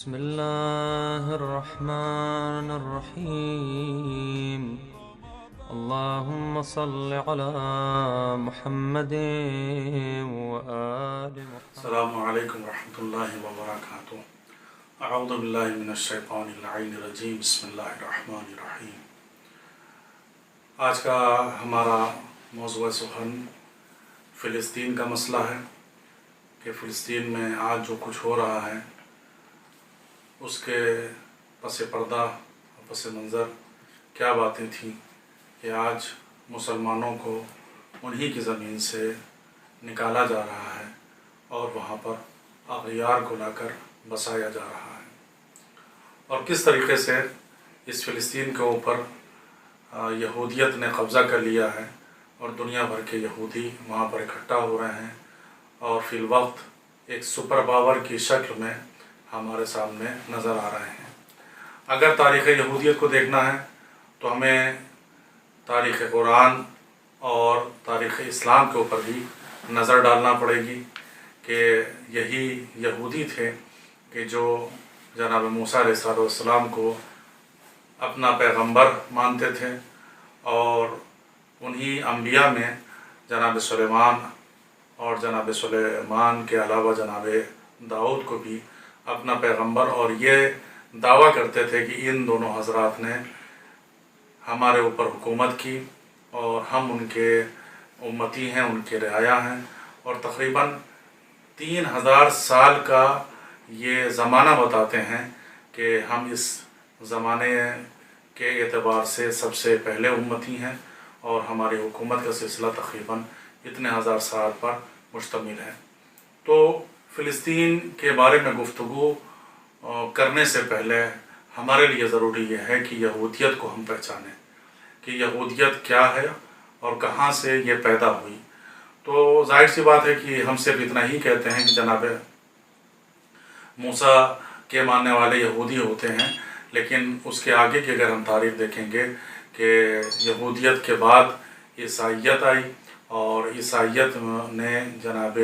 بسم الله الرحمن الرحيم. اللهم صل على محمد وآل محمد. السلام علیکم ورحمۃ اللہ وبرکاتہ۔ اعوذ باللہ من الشیطان اللعین الرجیم، بسم اللہ الرحمن الرحیم۔ آج کا ہمارا موضوع سخن فلسطین کا مسئلہ ہے کہ فلسطین میں آج جو کچھ ہو رہا ہے اس کے پس پردہ پس منظر کیا باتیں تھیں کہ آج مسلمانوں کو انہی کی زمین سے نکالا جا رہا ہے اور وہاں پر اغیار کو لا کر بسایا جا رہا ہے، اور کس طریقے سے اس فلسطین کے اوپر یہودیت نے قبضہ کر لیا ہے اور دنیا بھر کے یہودی وہاں پر اکٹھا ہو رہے ہیں اور فی الوقت ایک سپر پاور کی شکل میں ہمارے سامنے نظر آ رہے ہیں۔ اگر تاریخ یہودیت کو دیکھنا ہے تو ہمیں تاریخ قرآن اور تاریخ اسلام کے اوپر بھی نظر ڈالنا پڑے گی کہ یہی یہودی تھے کہ جو جناب موسیٰ علیہ السلام کو اپنا پیغمبر مانتے تھے، اور انہی انبیاء میں جناب سلیمان اور جناب سلیمان کے علاوہ جناب داؤد کو بھی اپنا پیغمبر، اور یہ دعویٰ کرتے تھے کہ ان دونوں حضرات نے ہمارے اوپر حکومت کی اور ہم ان کے امتی ہیں، ان کے رعایا ہیں، اور تقریباً 3000 سال کا یہ زمانہ بتاتے ہیں کہ ہم اس زمانے کے اعتبار سے سب سے پہلے امتی ہیں، اور ہماری حکومت کا سلسلہ تقریباً اتنے ہزار سال پر مشتمل ہے۔ تو فلسطین کے بارے میں گفتگو کرنے سے پہلے ہمارے لیے ضروری یہ ہے کہ یہودیت کو ہم پہچانیں کہ یہودیت کیا ہے اور کہاں سے یہ پیدا ہوئی۔ تو ظاہر سی بات ہے کہ ہم صرف اتنا ہی کہتے ہیں کہ جناب موسیٰ کے ماننے والے یہودی ہوتے ہیں، لیکن اس کے آگے کی اگر ہم تاریخ دیکھیں گے کہ یہودیت کے بعد عیسائیت آئی، اور عیسائیت نے جناب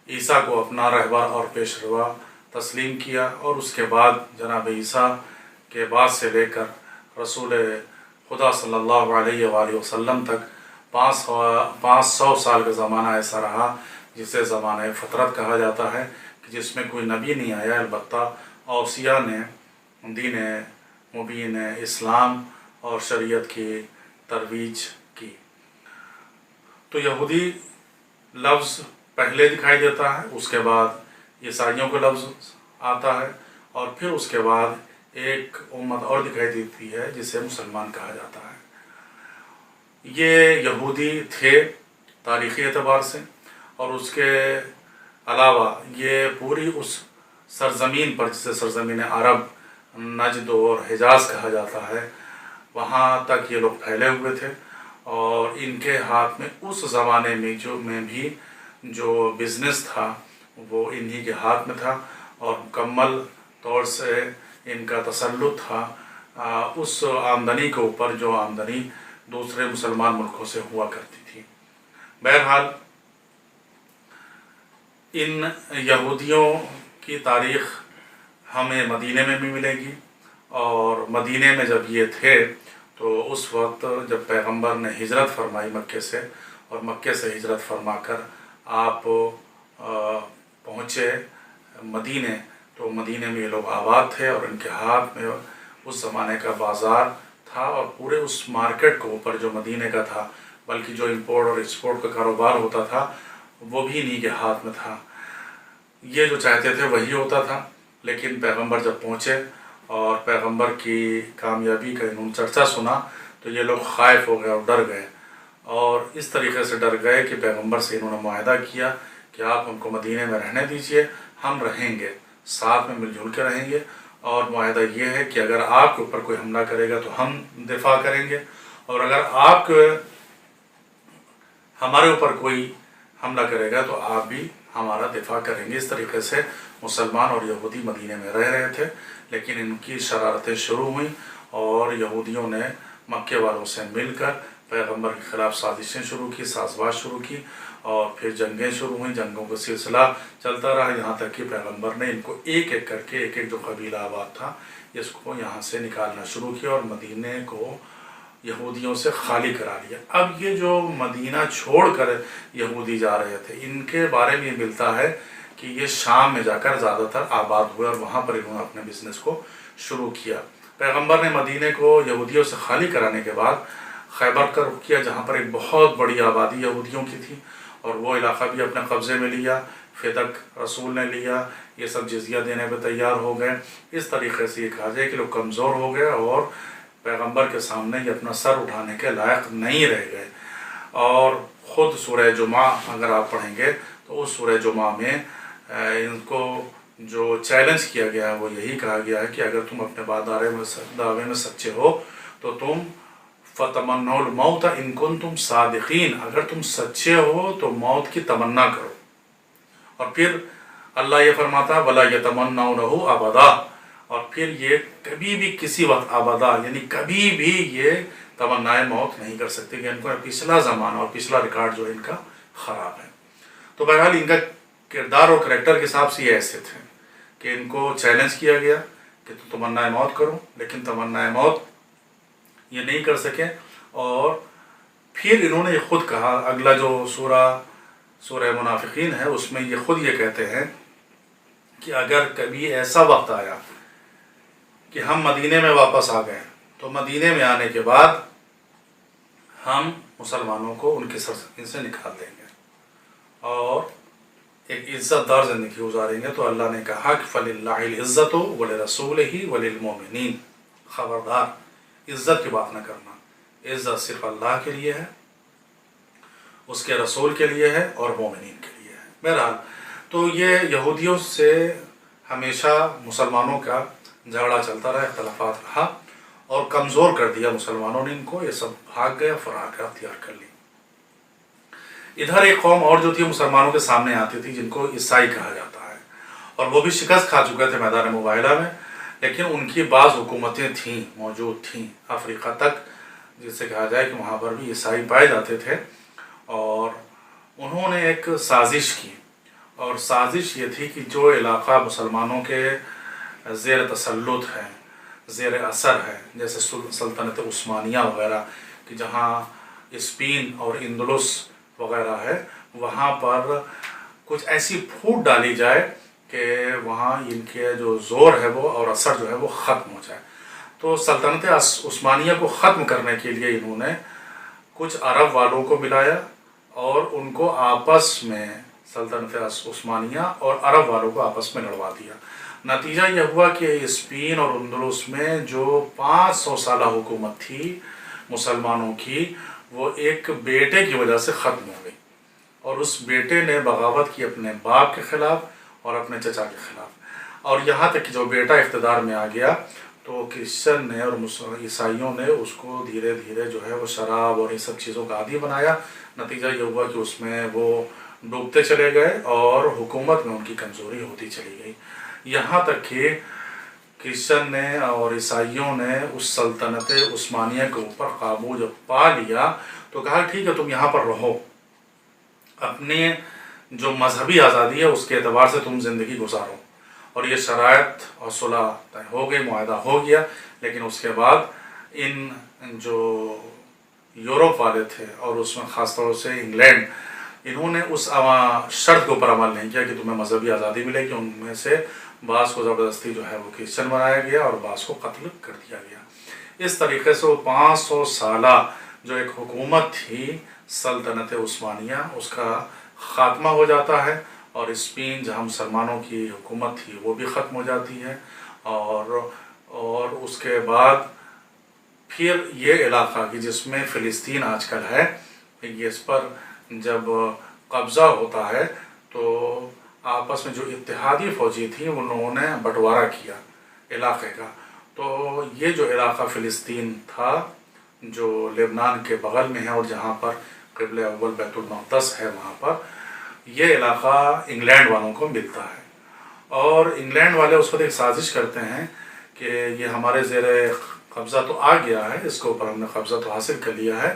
عیسیٰ کو اپنا رہبر اور پیشوا تسلیم کیا، اور اس کے بعد جناب عیسیٰ کے بعد سے لے کر رسول خدا صلی اللہ علیہ وآلہ وسلم تک 500 سال کا زمانہ ایسا رہا جسے زمانہ فترت کہا جاتا ہے، کہ جس میں کوئی نبی نہیں آیا، البتہ اوصیاء نے دین مبین اسلام اور شریعت کی ترویج کی۔ تو یہودی لفظ پہلے دکھائی دیتا ہے، اس کے بعد عیسائیوں کا لفظ آتا ہے، اور پھر اس کے بعد ایک امت اور دکھائی دیتی ہے جسے مسلمان کہا جاتا ہے۔ یہ یہودی تھے تاریخی اعتبار سے، اور اس کے علاوہ یہ پوری اس سرزمین پر جسے سرزمین عرب، نجد اور حجاز کہا جاتا ہے، وہاں تک یہ لوگ پھیلے ہوئے تھے، اور ان کے ہاتھ میں اس زمانے میں بھی جو بزنس تھا وہ انہی کے ہاتھ میں تھا، اور مکمل طور سے ان کا تسلط تھا اس آمدنی کے اوپر جو آمدنی دوسرے مسلمان ملکوں سے ہوا کرتی تھی۔ بہرحال ان یہودیوں کی تاریخ ہمیں مدینے میں بھی ملے گی، اور مدینے میں جب یہ تھے تو اس وقت جب پیغمبر نے ہجرت فرمائی مکے سے، اور مکے سے ہجرت فرما کر آپ پہنچے مدینے، تو مدینے میں یہ لوگ آباد تھے، اور ان کے ہاتھ میں اس زمانے کا بازار تھا، اور پورے اس مارکیٹ کے اوپر جو مدینے کا تھا، بلکہ جو امپورٹ اور ایکسپورٹ کا کاروبار ہوتا تھا وہ بھی انہی کے ہاتھ میں تھا۔ یہ جو چاہتے تھے وہی ہوتا تھا، لیکن پیغمبر جب پہنچے اور پیغمبر کی کامیابی کا انہوں نے چرچا سنا تو یہ لوگ خائف ہو گئے اور ڈر گئے، اور اس طریقے سے ڈر گئے کہ پیغمبر سے انہوں نے معاہدہ کیا کہ آپ ہم کو مدینے میں رہنے دیجئے، ہم رہیں گے، ساتھ میں مل جل کے رہیں گے، اور معاہدہ یہ ہے کہ اگر آپ کے اوپر کوئی حملہ کرے گا تو ہم دفاع کریں گے، اور اگر آپ ہمارے اوپر کوئی حملہ کرے گا تو آپ بھی ہمارا دفاع کریں گے۔ اس طریقے سے مسلمان اور یہودی مدینے میں رہ رہے تھے، لیکن ان کی شرارتیں شروع ہوئیں، اور یہودیوں نے مکے والوں سے مل کر پیغمبر کے خلاف سازشیں شروع کی، سازش شروع کی، اور پھر جنگیں شروع ہوئیں، جنگوں کا سلسلہ چلتا رہا، یہاں تک کہ پیغمبر نے ان کو ایک ایک کر کے ایک ایک جو قبیلہ آباد تھا اس کو یہاں سے نکالنا شروع کیا اور مدینے کو یہودیوں سے خالی کرا لیا۔ اب یہ جو مدینہ چھوڑ کر یہودی جا رہے تھے ان کے بارے میں یہ ملتا ہے کہ یہ شام میں جا کر زیادہ تر آباد ہوئے اور وہاں پر انہوں نے اپنے بزنس کو شروع کیا۔ پیغمبر نے مدینے کو یہودیوں سے خالی کرانے کے بعد خیبر کا رخ کیا، جہاں پر ایک بہت بڑی آبادی یہودیوں کی تھی، اور وہ علاقہ بھی اپنے قبضے میں لیا۔ فدق رسول نے لیا، یہ سب جزیہ دینے پہ تیار ہو گئے۔ اس طریقے سے یہ کہا جائے کہ لوگ کمزور ہو گئے اور پیغمبر کے سامنے یہ اپنا سر اٹھانے کے لائق نہیں رہ گئے۔ اور خود سورہ جمعہ اگر آپ پڑھیں گے تو اس سورہ جمعہ میں ان کو جو چیلنج کیا گیا ہے وہ یہی کہا گیا ہے کہ اگر تم اپنے دعوے میں سچے ہو تو تم فَتَمَنَّوْا الْمَوْتَ إِن كُنتُمْ صَادِقِينَ، اگر تم سچے ہو تو موت کی تمنا کرو۔ اور پھر اللہ یہ فرماتا وَلَا يَتَمَنَّوْنَهُ أَبَدًا، اور پھر یہ کبھی بھی کسی وقت ابدا یعنی کبھی بھی یہ تمنائے موت نہیں کر سکتے کہ ان کو پچھلا زمانہ اور پچھلا ریکارڈ جو ان کا خراب ہے۔ تو بہرحال ان کا کردار اور کریکٹر کے حساب سے یہ ایسے تھے کہ ان کو چیلنج کیا گیا کہ تو تمنائے موت کرو، لیکن تمنائے موت یہ نہیں کر سکے۔ اور پھر انہوں نے یہ خود کہا، اگلا جو سورہ منافقین ہے اس میں یہ خود یہ کہتے ہیں کہ اگر کبھی ایسا وقت آیا کہ ہم مدینے میں واپس آ گئے تو مدینے میں آنے کے بعد ہم مسلمانوں کو ان سے نکال دیں گے اور ایک عزت دار زندگی گزاریں گے۔ تو اللہ نے کہا کہ فَلِلَّهِ الْعِزَّةُ وَلِرَسُولِهِ وَلِلْمُؤْمِنِينَ، خبردار عزت کی بات نہ کرنا، عزت صرف اللہ کے لیے ہے، اس کے رسول کے لیے ہے اور مومنین کے لیے ہے۔ بہرحال تو یہ یہودیوں سے ہمیشہ مسلمانوں کا جھگڑا چلتا رہا، اختلافات رہا اور کمزور کر دیا مسلمانوں نے ان کو، یہ سب بھاگ گیا، فرار اختیار کر لی۔ ادھر ایک قوم اور جو تھی مسلمانوں کے سامنے آتی تھی جن کو عیسائی کہا جاتا ہے، اور وہ بھی شکست کھا چکے تھے میدان مباہلہ میں، لیکن ان کی بعض حکومتیں تھیں، موجود تھیں افریقہ تک، جس سے کہا جائے کہ وہاں پر بھی عیسائی پائے جاتے تھے۔ اور انہوں نے ایک سازش کی، اور سازش یہ تھی کہ جو علاقہ مسلمانوں کے زیر تسلط ہے، زیر اثر ہے، جیسے سلطنت عثمانیہ وغیرہ کہ جہاں اسپین اور اندلس وغیرہ ہے، وہاں پر کچھ ایسی پھوٹ ڈالی جائے کہ وہاں ان کے جو زور ہے وہ اور اثر جو ہے وہ ختم ہو جائے۔ تو سلطنت عثمانیہ کو ختم کرنے کے لیے انہوں نے کچھ عرب والوں کو ملایا اور ان کو آپس میں سلطنت عثمانیہ اور عرب والوں کو آپس میں لڑوا دیا۔ نتیجہ یہ ہوا کہ اسپین اور اندلس میں جو 500 سالہ حکومت تھی مسلمانوں کی، وہ ایک بیٹے کی وجہ سے ختم ہو گئی، اور اس بیٹے نے بغاوت کی اپنے باپ کے خلاف اور اپنے چچا کے خلاف، اور یہاں تک کہ جو بیٹا اقتدار میں آ گیا تو کرسچن نے اور عیسائیوں نے اس کو دھیرے دھیرے جو ہے وہ شراب اور یہ سب چیزوں کا عادی بنایا۔ نتیجہ یہ ہوا کہ اس میں وہ ڈوبتے چلے گئے اور حکومت میں ان کی کمزوری ہوتی چلی گئی، یہاں تک کہ کرسچن نے اور عیسائیوں نے اس سلطنت عثمانیہ کے اوپر قابو جب پا لیا تو کہا ٹھیک ہے تم یہاں پر رہو، اپنے جو مذہبی آزادی ہے اس کے اعتبار سے تم زندگی گزارو، اور یہ شرائط اور صلح طے ہو گئی، معاہدہ ہو گیا۔ لیکن اس کے بعد ان جو یورپ والے تھے اور اس میں خاص طور سے انگلینڈ، انہوں نے اس شرط کے اوپر عمل نہیں کیا کہ تمہیں مذہبی آزادی ملے گی۔ ان میں سے بعض کو زبردستی جو ہے وہ کرسچن بنایا گیا اور بعض کو قتل کر دیا گیا۔ اس طریقے سے وہ 500 سالہ جو ایک حکومت تھی سلطنت عثمانیہ، اس کا خاتمہ ہو جاتا ہے، اور اسپین جہاں مسلمانوں کی حکومت تھی وہ بھی ختم ہو جاتی ہے۔ اور اس کے بعد پھر یہ علاقہ کی جس میں فلسطین آج کل ہے، اس پر جب قبضہ ہوتا ہے تو آپس میں جو اتحادی فوجی تھیں انہوں نے بٹوارہ کیا علاقے کا۔ تو یہ جو علاقہ فلسطین تھا جو لبنان کے بغل میں ہے اور جہاں پر قبلہ اول بیت المقدس ہے، وہاں پر یہ علاقہ انگلینڈ والوں کو ملتا ہے، اور انگلینڈ والے اس وقت ایک سازش کرتے ہیں کہ یہ ہمارے زیر قبضہ تو آ گیا ہے، اس کے اوپر ہم نے قبضہ تو حاصل کر لیا ہے،